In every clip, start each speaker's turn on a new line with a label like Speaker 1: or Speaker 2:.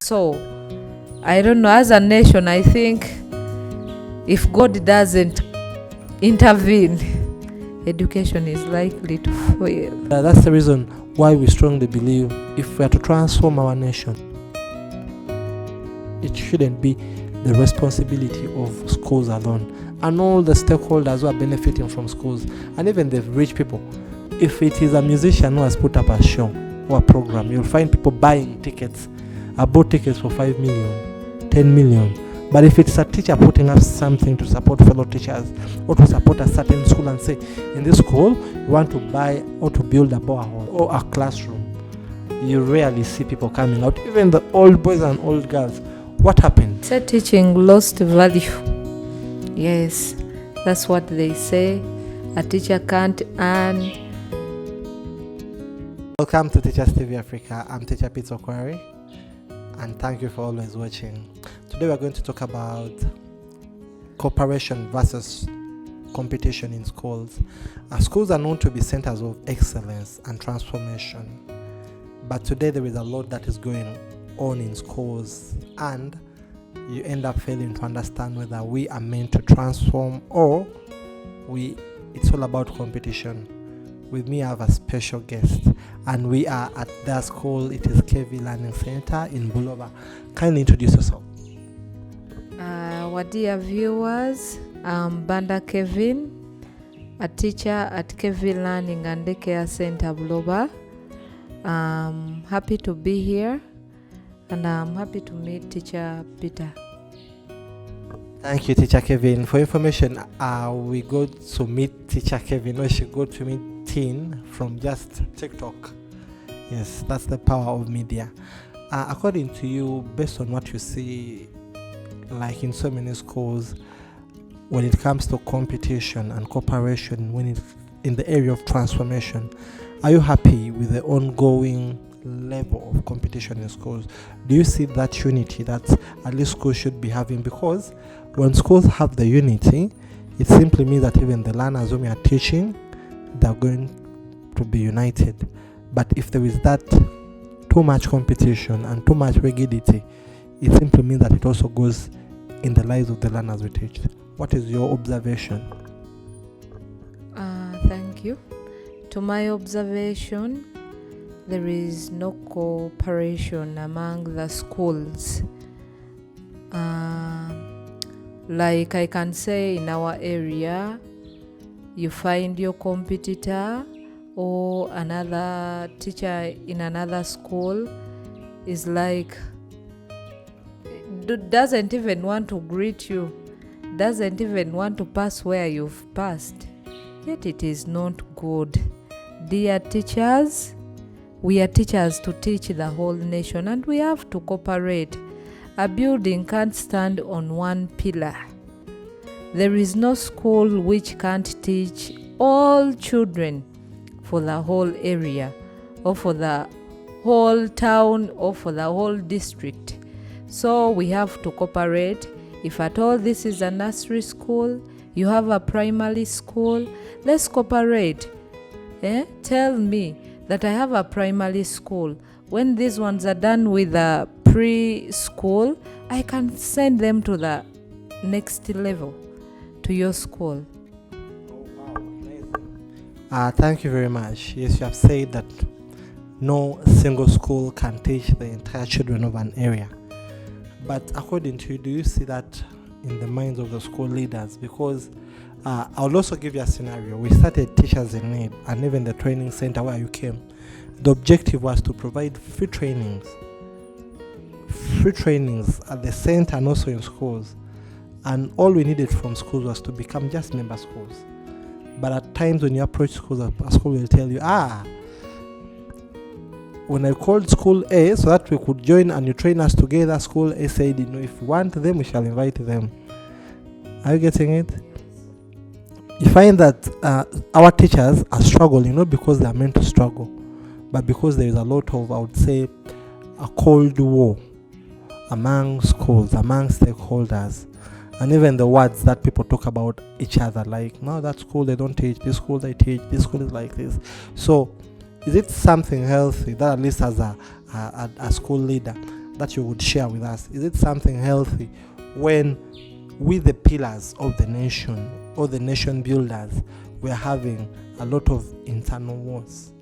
Speaker 1: So I don't know, as a nation, I think if God doesn't intervene, education is likely to fail.
Speaker 2: That's the reason why we strongly believe if we are to transform our nation, it shouldn't be the responsibility of schools alone and all the stakeholders who are benefiting from schools and even the rich people. If it is a musician who has put up a show or a program, you'll find people buying tickets. I bought tickets for 5 million, 10 million. But if it's a teacher putting up something to support fellow teachers or to support a certain school and say, in this school, you want to buy or to build a borehole or a classroom, you rarely see people coming out, even the old boys and old girls. What happened?
Speaker 1: Said teaching lost value. Yes, that's what they say. A teacher can't earn.
Speaker 2: Welcome to Teachers TV Africa. I'm Teacher Pete Okwari, and thank you for always watching. Today we're going to talk about cooperation versus competition in schools. Schools are known to be centers of excellence and transformation, but today there is a lot that is going on in schools, and you end up failing to understand whether we are meant to transform or it's all about competition. With me, I have a special guest, and we are at their school. It is KV Learning Center in Buloba. Kindly introduce yourself.
Speaker 1: Our dear viewers, I'm Banda Kevin, a teacher at KV Learning and Daycare Center Buloba. I'm happy to be here, and I'm happy to meet Teacher Peter.
Speaker 2: Thank you, Teacher Kevin. For information, we go to meet Teacher Kevin, or she go to meet Teen from just TikTok. Yes, that's the power of media. According to you, based on what you see, like in so many schools, when it comes to competition and cooperation, when it's in the area of transformation, are you happy with the ongoing level of competition in schools? Do you see that unity that at least schools should be having? Because when schools have the unity, it simply means that even the learners whom we are teaching, they're going to be united. But if there is that too much competition and too much rigidity, it simply means that it also goes in the lives of the learners we teach. What is your observation?
Speaker 1: Thank you. To my observation, there is no cooperation among the schools. Like I can say, in our area, you find your competitor or another teacher in another school is like, doesn't even want to greet you, doesn't even want to pass where you've passed. Yet it is not good. Dear teachers, we are teachers to teach the whole nation, and we have to cooperate. A building can't stand on one pillar. There is no school which can't teach all children for the whole area, or for the whole town, or for the whole district. So we have to cooperate. If at all this is a nursery school, you have a primary school, let's cooperate. Tell me that I have a primary school. When these ones are done with the preschool, I can send them to the next level, to your school.
Speaker 2: Oh, wow, amazing. Thank you very much. Yes, you have said that no single school can teach the entire children of an area. But according to you, do you see that in the minds of the school leaders? Because I'll also give you a scenario. We started Teachers in Need, and even the training center where you came, the objective was to provide free trainings at the center and also in schools. And all we needed from schools was to become just member schools. But at times when you approach schools, a school will tell you, when I called school A so that we could join and you train us together, school A said, if we want them, we shall invite them. Are you getting it? You find that our teachers are struggling, not because they are meant to struggle, but because there is a lot of, I would say, a cold war among schools, among stakeholders, and even the words that people talk about each other, like, no, that school they don't teach, this school they teach, this school is like this. So is it something healthy that at least as a school leader that you would share with us? Is it something healthy when we, the pillars of the nation or the nation builders, we're having a lot of internal wars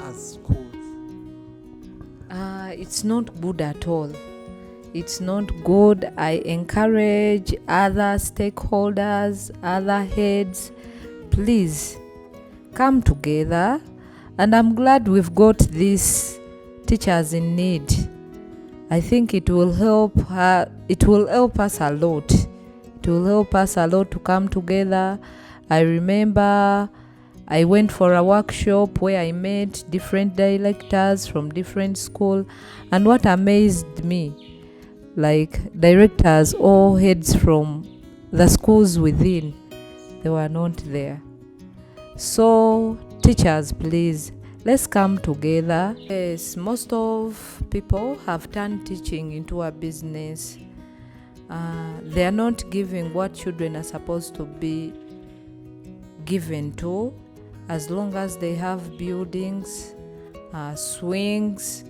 Speaker 2: as schools?
Speaker 1: It's not good at all. It's not good. I encourage other stakeholders, other heads, please come together. And I'm glad we've got these teachers in need. I think it will help us a lot. It will help us a lot to come together. I remember I went for a workshop where I met different directors from different schools, and what amazed me, like directors or heads from the schools within, they were not there. So teachers, please, let's come together. Yes, most of people have turned teaching into a business. They are not giving what children are supposed to be given to, as long as they have buildings, swings,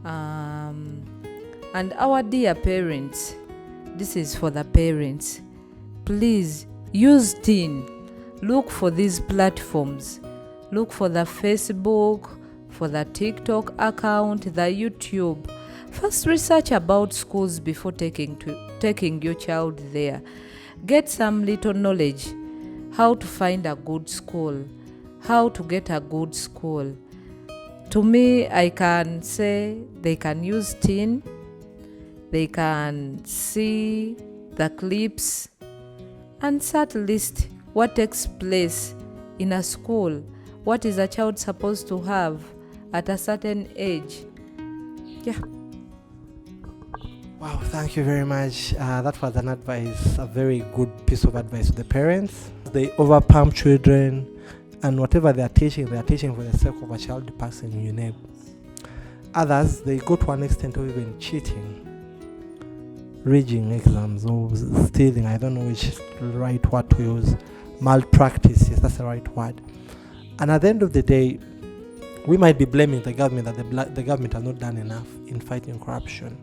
Speaker 1: and our dear parents, this is for the parents, please use Teen. Look for these platforms. Look for the Facebook, for the TikTok account, the YouTube. First research about schools before taking your child there. Get some little knowledge, how to find a good school, how to get a good school. To me, I can say they can use Teen, they can see the clips and set list what takes place in a school, what is a child supposed to have at a certain age. Yeah.
Speaker 2: Wow, thank you very much. That was an advice, a very good piece of advice to the parents. They overpump children, and whatever they are teaching for the sake of a child passing UNEB. Others, they go to an extent of even cheating, rigging exams or stealing. I don't know which right word to use. Malpractice, yes, that's the right word. And at the end of the day, we might be blaming the government that the government has not done enough in fighting corruption.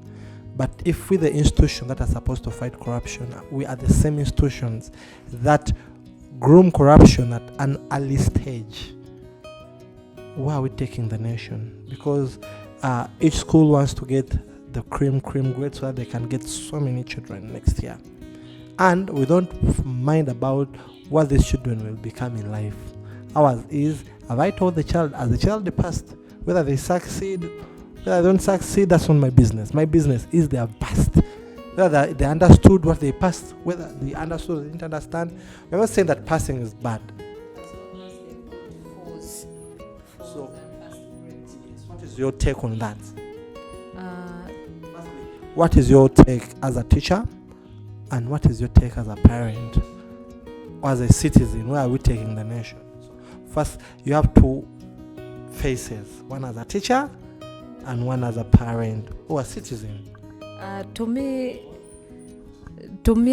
Speaker 2: But if we, the institutions that are supposed to fight corruption, we are the same institutions that groom corruption at an early stage, where are we taking the nation? Because each school wants to get the cream grade so that they can get so many children next year. And we don't mind about what these children will become in life. Ours is, have I told the child, as the child passed, whether they succeed, whether they don't succeed, that's not my business. My business is their past. Whether they understood what they passed, whether they understood or they didn't understand. We're not saying that passing is bad. So, what is your take on that? What is your take as a teacher? And what is your take as a parent? Or as a citizen? Where are we taking the nation? So first, you have two faces. One as a teacher and one as a parent or a citizen.
Speaker 1: To me,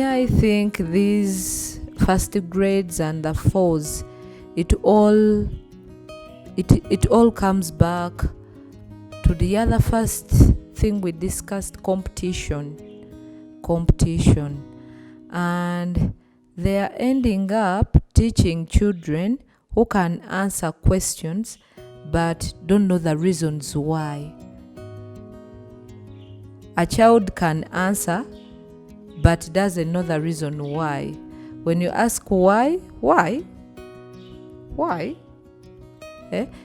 Speaker 1: I think these first grades and the fours, it all comes back to the other first thing we discussed, competition, and they are ending up teaching children who can answer questions but don't know the reasons why. A child can answer but doesn't know the reason why. When you ask why,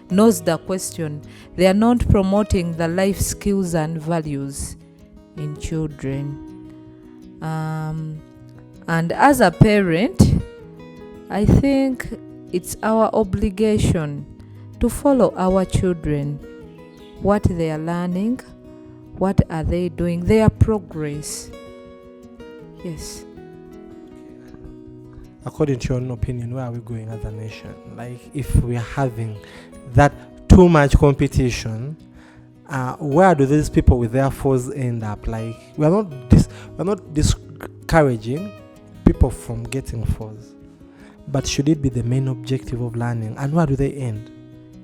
Speaker 1: knows the question. They are not promoting the life skills and values in children. And as a parent, I think it's our obligation to follow our children, what they are learning, what are they doing, their progress. Yes.
Speaker 2: According to your own opinion, where are we going as a nation? Like, if we are having that too much competition, where do these people with their fours end up? Like, we're not discouraging people from getting fours, but should it be the main objective of learning? And where do they end?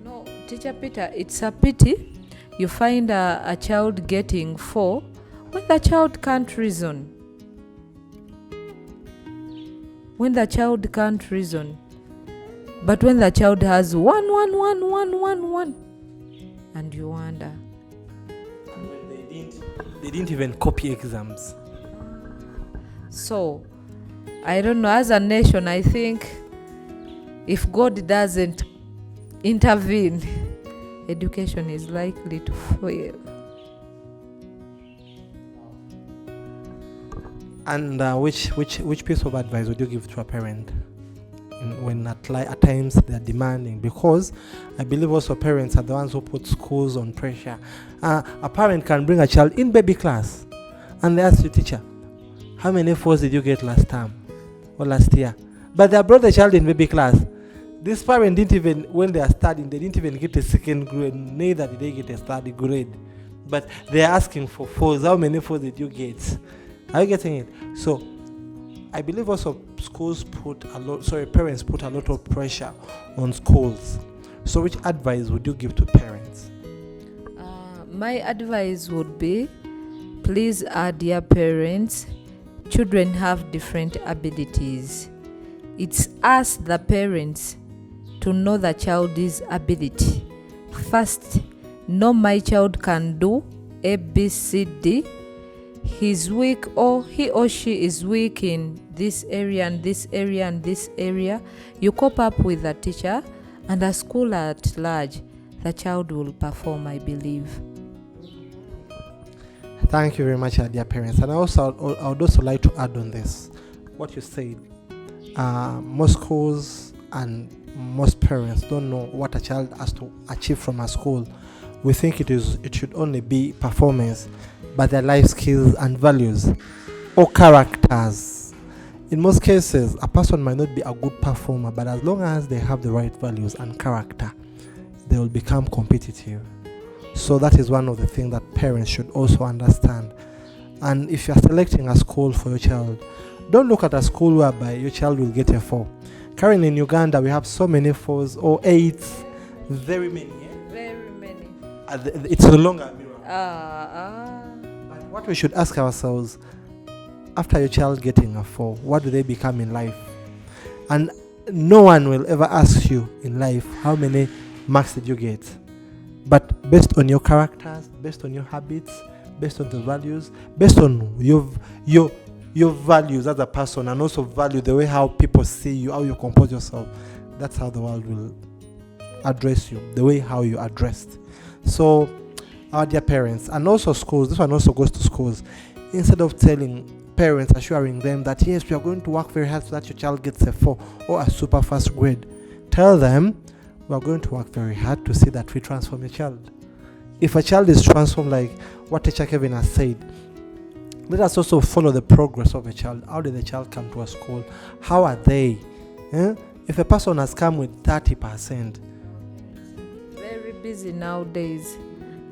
Speaker 1: No, Teacher Peter, it's a pity you find a child getting 4 When the child can't reason, but when the child has one, and you wonder.
Speaker 2: They didn't even copy exams.
Speaker 1: So, I don't know, as a nation, I think if God doesn't intervene, education is likely to fail.
Speaker 2: And which piece of advice would you give to a parent when at times they're demanding? Because I believe also parents are the ones who put schools on pressure. A parent can bring a child in baby class and they ask the teacher, how many 4s did you get last term or last year? But they brought the child in baby class. This parent didn't even, when they are studying, they didn't even get a second grade, neither did they get a study grade. But they are asking for 4s. How many 4s did you get? Are you getting it? So I believe also parents put a lot of pressure on schools. So which advice would you give to parents?
Speaker 1: My advice would be, please, dear parents, children have different abilities. It's us, the parents, to know the child's ability. First, know my child can do A, B, C, D. He's weak, or he or she is weak in this area and this area and this area. You cope up with the teacher and the school at large. The child will perform, I believe.
Speaker 2: Thank you very much, dear parents. And I would also like to add on this what you said. Most schools and most parents don't know what a child has to achieve from a school. We think it should only be performance, but their life skills and values or characters. In most cases, a person might not be a good performer, but as long as they have the right values and character, they will become competitive. So that is one of the things that parents should also understand. And if you are selecting a school for your child, don't look at a school whereby your child will get a 4. Currently in Uganda, we have so many 4s or 8s, very many.
Speaker 1: Very many.
Speaker 2: It's no longer a miracle.
Speaker 1: But
Speaker 2: what we should ask ourselves, after your child getting a 4, what do they become in life? And no one will ever ask you in life, how many marks did you get? But based on your characters, based on your habits, based on the values, based on your values as a person, and also value the way how people see you, how you compose yourself, that's how the world will address you, the way how you addressed. So our dear parents, and also schools, this one also goes to schools, instead of telling parents, assuring them that yes, we are going to work very hard so that your child gets a 4 or a super fast grade, tell them we are going to work very hard to see that we transform a child. If a child is transformed, like what teacher Kevin has said, let us also follow the progress of a child. How did the child come to a school? How are they? If a person has come with 30%,
Speaker 1: very busy nowadays.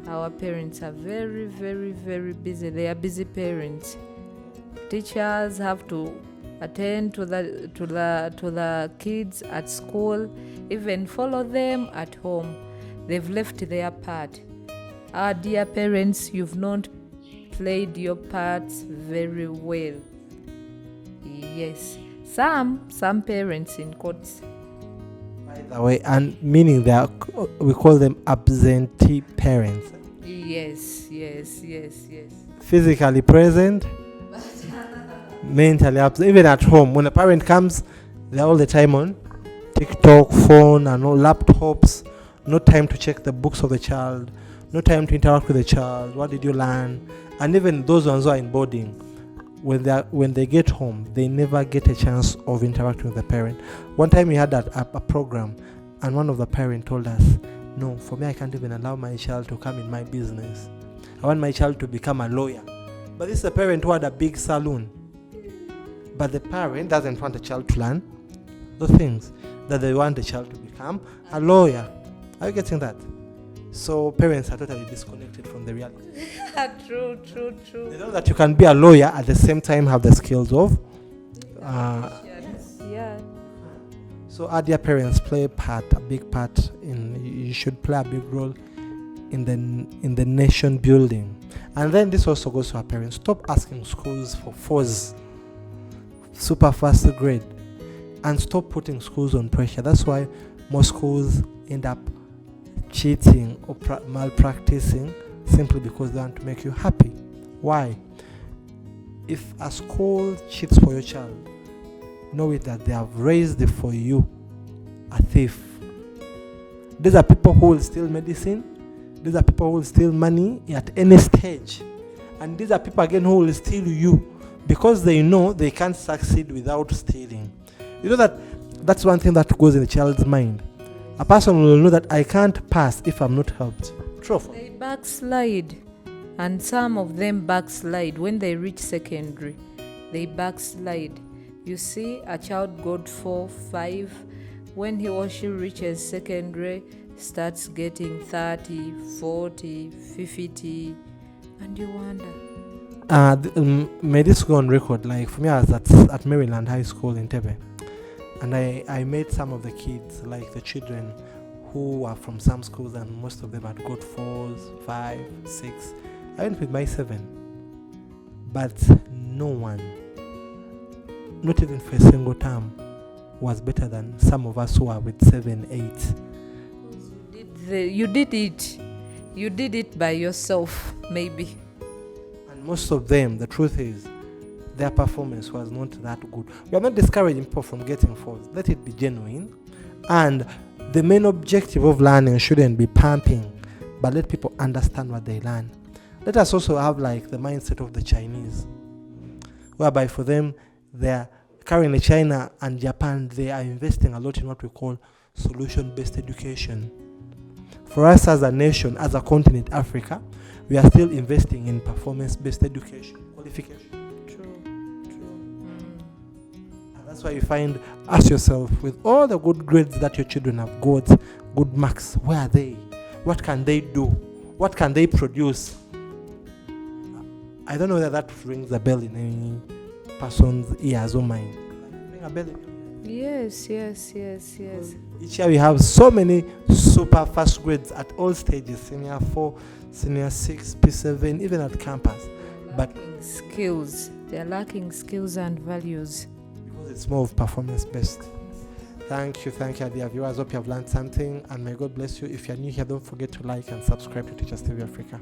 Speaker 1: Our parents are very, very, very busy. They are busy parents. Teachers have to attend to the kids at school, even follow them at home. They've left their part. Our dear parents, you've not played your parts very well. Yes, some parents in quotes.
Speaker 2: By the way, and meaning that we call them absentee parents.
Speaker 1: Yes.
Speaker 2: Physically present, mentally absent. Even at home, when a parent comes, they're all the time on TikTok, phone, and all laptops. No time to check the books of the child. No time to interact with the child. What did you learn? And even those ones who are in boarding, when they get home, they never get a chance of interacting with the parent. One time we had a program, and one of the parents told us, no, for me, I can't even allow my child to come in my business. I want my child to become a lawyer. But this is a parent who had a big salon. But the parent doesn't want the child to learn the things that they want the child to become a lawyer. Are you getting that? So parents are totally disconnected from the reality.
Speaker 1: True.
Speaker 2: They know that you can be a lawyer at the same time have the skills of.
Speaker 1: Yeah.
Speaker 2: So our dear parents play a big part in. You should play a big role in the nation building. And then this also goes to our parents. Stop asking schools for fours, super fast grade, and stop putting schools on pressure. That's why most schools end up cheating or malpracticing simply because they want to make you happy. Why? If a school cheats for your child, know it that they have raised it for you a thief. These are people who will steal medicine. These are people who will steal money at any stage. And these are people again who will steal you because they know they can't succeed without stealing. You know that's one thing that goes in a child's mind. A person will know that I can't pass if I'm not helped. True.
Speaker 1: They backslide. And some of them backslide when they reach secondary. They backslide. You see, a child got 4, 5. When he or she reaches secondary, starts getting 30, 40, 50, and you wonder.
Speaker 2: May this go on record. Like for me, I was at Maryland High School in Tebe, and I met some of the kids, like the children who are from some schools, and most of them had got 4s, 5, 6. I went with my 7, but no one, not even for a single term, was better than some of us who are with 7, 8.
Speaker 1: You did it by yourself, maybe.
Speaker 2: And most of them, the truth is, their performance was not that good. We are not discouraging people from getting 4s. Let it be genuine. And the main objective of learning shouldn't be pumping, but let people understand what they learn. Let us also have like the mindset of the Chinese, whereby for them, they're currently China and Japan, they are investing a lot in what we call solution-based education. For us as a nation, as a continent, Africa, we are still investing in performance-based education, qualification.
Speaker 1: True.
Speaker 2: And that's why you find, ask yourself, with all the good grades that your children have got, good marks, where are they? What can they do? What can they produce? I don't know whether that rings a bell in any person's ears or mind. Ring a bell?
Speaker 1: Yes.
Speaker 2: Each year we have so many super fast grades at all stages, senior 4, senior 6, P7, even at campus. But
Speaker 1: they're lacking skills and values.
Speaker 2: Because it's more of performance based. Thank you, dear viewers. Hope you have learned something, and may God bless you. If you're new here, don't forget to like and subscribe to Teachers TV Africa.